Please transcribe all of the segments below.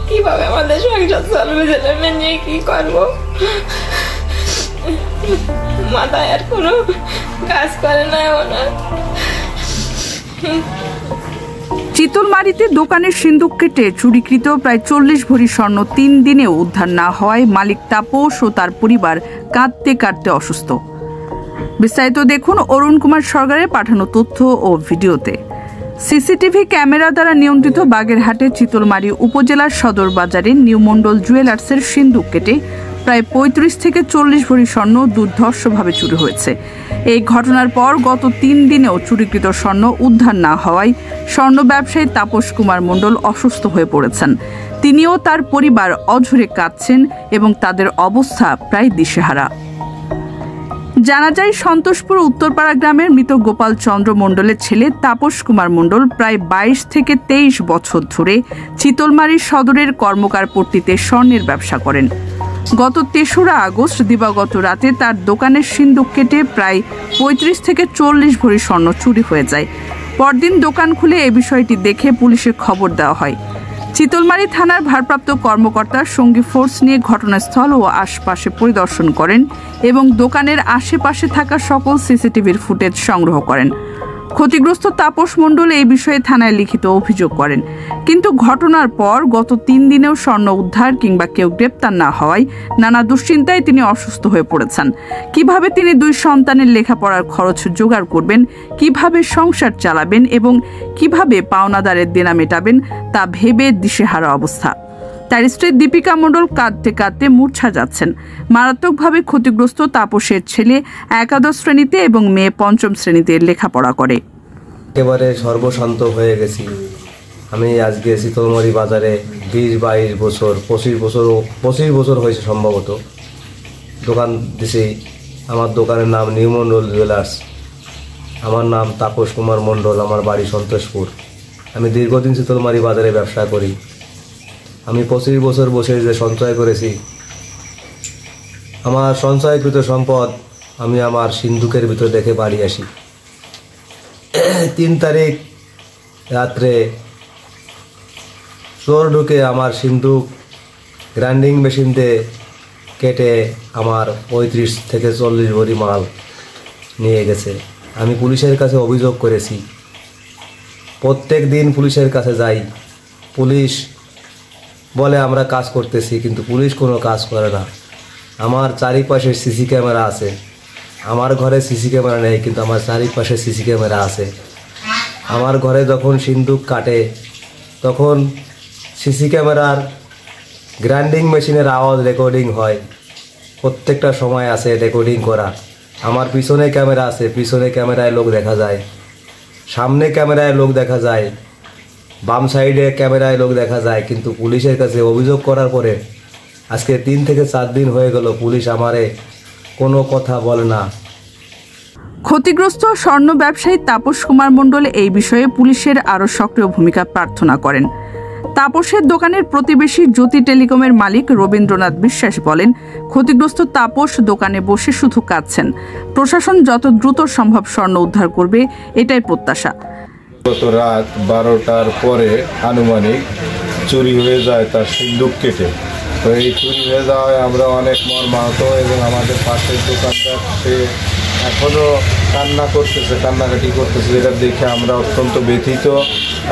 কিভাবে আমাদের সংসার চলবে, ছেলে নিয়ে কি করবো? মাথায় আর কোনো কাজ করে না ওনার। চিতলমারীতে দোকানের সিন্দুক কেটে চুরিকৃত প্রায় 40 ভরি স্বর্ণ 3 দিনেও উদ্ধার না হওয়ায় মালিক তাপস ও তার পরিবার কাঁদতে কাঁদতে অসুস্থ। বিস্তারিত দেখুন অরুণ কুমার সরকারের পাঠানো তথ্য ও ভিডিওতে। সিসিটিভি ক্যামেরা দ্বারা নিয়ন্ত্রিত বাগেরহাটের চিতলমারী উপজেলার সদর বাজারে নিউ মন্ডল জুয়েলার্সের সিন্দুক কেটে প্রায় 35 থেকে 40 ভরি স্বর্ণ দুর্ধর্ষভাবে চুরি হয়েছে। এই ঘটনার পর গত 3 দিনেও চুরিকৃত স্বর্ণ উদ্ধার না হওয়ায় স্বর্ণ ব্যবসায়ী তাপস কুমার মণ্ডল অসুস্থ হয়ে পড়েছেন। তিনিও তার পরিবার অঝরে কাঁদছেন এবং তাদের অবস্থা প্রায় দিশেহারা। জানা যায় সন্তোষপুর উত্তরপাড়া গ্রামের মৃত গোপাল চন্দ্র মণ্ডলের ছেলে তাপস কুমার মণ্ডল প্রায় 22 থেকে 23 বছর ধরে চিতলমারী সদরের কর্মকারপট্টিতে স্বর্ণের ব্যবসা করেন। গত 3রা আগস্ট দিবাগত রাতে তার দোকানের সিন্দুক কেটে প্রায় 35 থেকে 40 ভরি স্বর্ণ চুরি হয়ে যায়। পরদিন দোকান খুলে এ বিষয়টি দেখে পুলিশে খবর দেওয়া হয়। চিতলমারী থানার ভারপ্রাপ্ত কর্মকর্তা সঙ্গী ফোর্স নিয়ে ঘটনাস্থল ও আশপাশে পরিদর্শন করেন এবং দোকানের আশেপাশে থাকা সকল সিসিটিভির ফুটেজ সংগ্রহ করেন। ক্ষতিগ্রস্ত তাপস মণ্ডল এই বিষয়ে থানায় লিখিত অভিযোগ করেন, কিন্তু ঘটনার পর গত 3 দিনেও স্বর্ণ উদ্ধার কিংবা কেউ গ্রেপ্তার না হওয়ায় নানা দুশ্চিন্তায় তিনি অসুস্থ হয়ে পড়েছেন। কিভাবে তিনি 2 সন্তানের লেখাপড়ার খরচ জোগাড় করবেন, কিভাবে সংসার চালাবেন এবং কিভাবে পাওনাদারের দেনা মেটাবেন তা ভেবে দিশেহারা অবস্থা। তার স্ত্রী দীপিকা মণ্ডল কাঁদতে কাঁদতে মূর্ছা যাচ্ছেন। মারাত্মকভাবে ক্ষতিগ্রস্ত তাপসের ছেলে একাদশ শ্রেণীতে এবং মেয়ে 5ম শ্রেণীতে লেখাপড়া করে। একেবারে সর্বশান্ত হয়ে গেছি। আমি আজকে চিতলমারী বাজারে 20-22 বছর 25 বছর হয়েছে সম্ভবত দোকান দিছি। আমার দোকানের নাম নিউ মন্ডল জুয়েলার্স। আমার নাম তাপস কুমার মণ্ডল, আমার বাড়ি সন্তোষপুর। আমি দীর্ঘদিন চিতলমারী বাজারে ব্যবসা করি। আমি 25 বছর বসে যে সঞ্চয় করেছি, আমার সঞ্চয়কৃত সম্পদ আমি আমার সিন্দুকের ভিতর দেখে বাড়ি আসি। 3 তারিখ রাত্রে চোর ঢুকে আমার সিন্দুক গ্রাইন্ডিং মেশিনতে কেটে আমার 35 থেকে 40 ভরি মাল নিয়ে গেছে। আমি পুলিশের কাছে অভিযোগ করেছি। প্রত্যেক দিন পুলিশের কাছে যাই, পুলিশ বলে আমরা কাজ করতেছি, কিন্তু পুলিশ কোনো কাজ করে না। আমার চারিপাশে সিসি ক্যামেরা আছে। আমার ঘরে সিসি ক্যামেরা নেই, কিন্তু আমার চারিপাশে সিসি ক্যামেরা আছে। আমার ঘরে যখন সিন্দুক কাটে তখন সিসি ক্যামেরার গ্রাইন্ডিং মেশিনের আওয়াজ রেকর্ডিং হয়। প্রত্যেকটা সময় আছে রেকর্ডিং করা। আমার পিছনে ক্যামেরা আছে, পিছনে ক্যামেরায় লোক দেখা যায়, সামনে ক্যামেরায় লোক দেখা যায়, বাম সাইডে ক্যামেরায় লোক দেখা যায়। কিন্তু পুলিশের কাছে অভিযোগ করার পরে আজকে 3 থেকে 4 দিন হয়ে গেল, পুলিশ আমারে কোনো কথা বলে না। ক্ষতিগ্রস্ত স্বর্ণ ব্যবসায়ী তাপস কুমার মণ্ডল এই বিষয়ে পুলিশের আরও সক্রিয় ভূমিকা প্রার্থনা করেন। তাপসের দোকানের প্রতিবেশী জ্যোতি টেলিকমের মালিক রবীন্দ্রনাথ বিশ্বাস বলেন, ক্ষতিগ্রস্ত তাপস দোকানে বসে শুধু কাঁদছেন। প্রশাসন যত দ্রুত সম্ভব স্বর্ণ উদ্ধার করবে এটাই প্রত্যাশা। গত রাত 12টার পরে আনুমানিক চুরি হয়ে যায় তার সিন্দুক কেটে। তো এই চুরি হয়ে যাওয়ায় আমরা অনেক মর্মাহত এবং আমাদের পাশের দোকানদার সে এখনও কান্নাকাটি করতেছে। এটা দেখে আমরা অত্যন্ত ব্যথিত।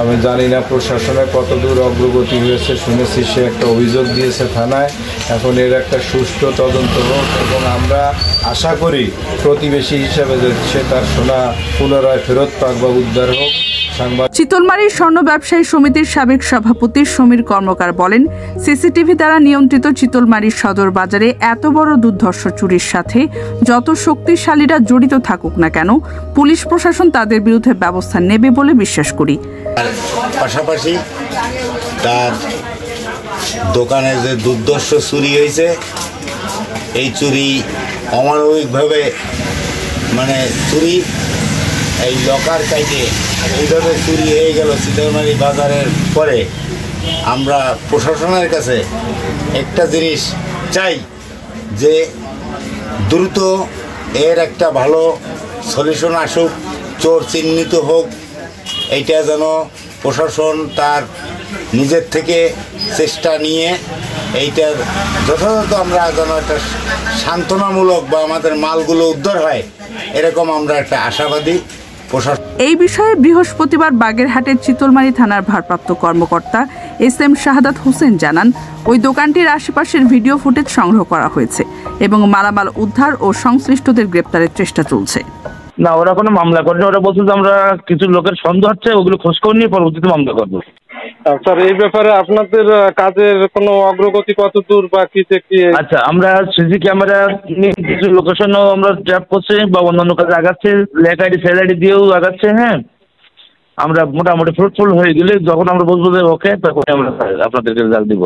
আমি জানি না প্রশাসনের কতদূর অগ্রগতি হয়েছে। শুনেছি সে একটা অভিযোগ দিয়েছে থানায়। এখন এর একটা সুষ্ঠু তদন্ত হোক এবং আমরা আশা করি প্রতিবেশী হিসাবে যে সে তার সোনা পুনরায় ফেরত পাক বা উদ্ধার হোক। চিতলমারী স্বর্ণ ব্যবসায়ী সমিতির সাবেক সভাপতি সমীর কর্মকার বলেন, সিসিটিভি দ্বারা নিয়ন্ত্রিত চিতলমারী সদর বাজারে এত বড় দুর্ধর্ষ চুরির সাথে যত শক্তিশালীরা জড়িত থাকুক না কেন, পুলিশ প্রশাসন তাদের বিরুদ্ধে ব্যবস্থা নেবে বলে বিশ্বাস করি। পাশাপাশি তার দোকানে যে দুর্ধর্ষ চুরি হয়েছে, এই চুরি অমানবিকভাবে চুরি এই লকার কাইটে এইভাবে চুরি হয়ে গেল চিতলমারী বাজারের পরে। আমরা প্রশাসনের কাছে একটা জিনিস চাই যে দ্রুত এর একটা ভালো সলিউশন আসুক, চোর চিহ্নিত হোক। এইটা যেন প্রশাসন তার নিজের থেকে চেষ্টা নিয়ে এইটার যথাযথ আমরা যেন একটা সান্ত্বনামূলক বা আমাদের মালগুলো উদ্ধার হয় এরকম আমরা একটা আশাবাদী। এই বিষয়ে বৃহস্পতিবার বাগেরহাটের চিতলমারী থানার ভারপ্রাপ্ত কর্মকর্তা SM শাহাদাত হোসেন জানান, ওই দোকানটির আশেপাশের ভিডিও ফুটেজ সংগ্রহ করা হয়েছে এবং মালামাল উদ্ধার ও সংশ্লিষ্টদের গ্রেপ্তারের চেষ্টা চলছে। না, ওরা কোনো মামলা করেনি। ওরা বলছে যে আমরা কিছু লোকের সন্দেহ হচ্ছে, ওগুলো খোঁজখবর নিয়ে পরবর্তীতে মামলা করবো। স্যার, এই ব্যাপারে আপনাদের কাজের কোনো অগ্রগতি কত দূর বা কি? আচ্ছা, আমরা সিসি ক্যামেরা নিয়ে কিছু লোকেশনও আমরা ট্র্যাপ করছি বা অন্যান্য কাজে আগাচ্ছে, লেক আইডি সেল আইডি দিয়েও আগাচ্ছে। হ্যাঁ, আমরা মোটামুটি ফ্রুটফুল হয়ে গেলে যখন আমরা বলবো যে ওকে, তখন আমরা আপনাদেরকে রেজাল্ট দিব।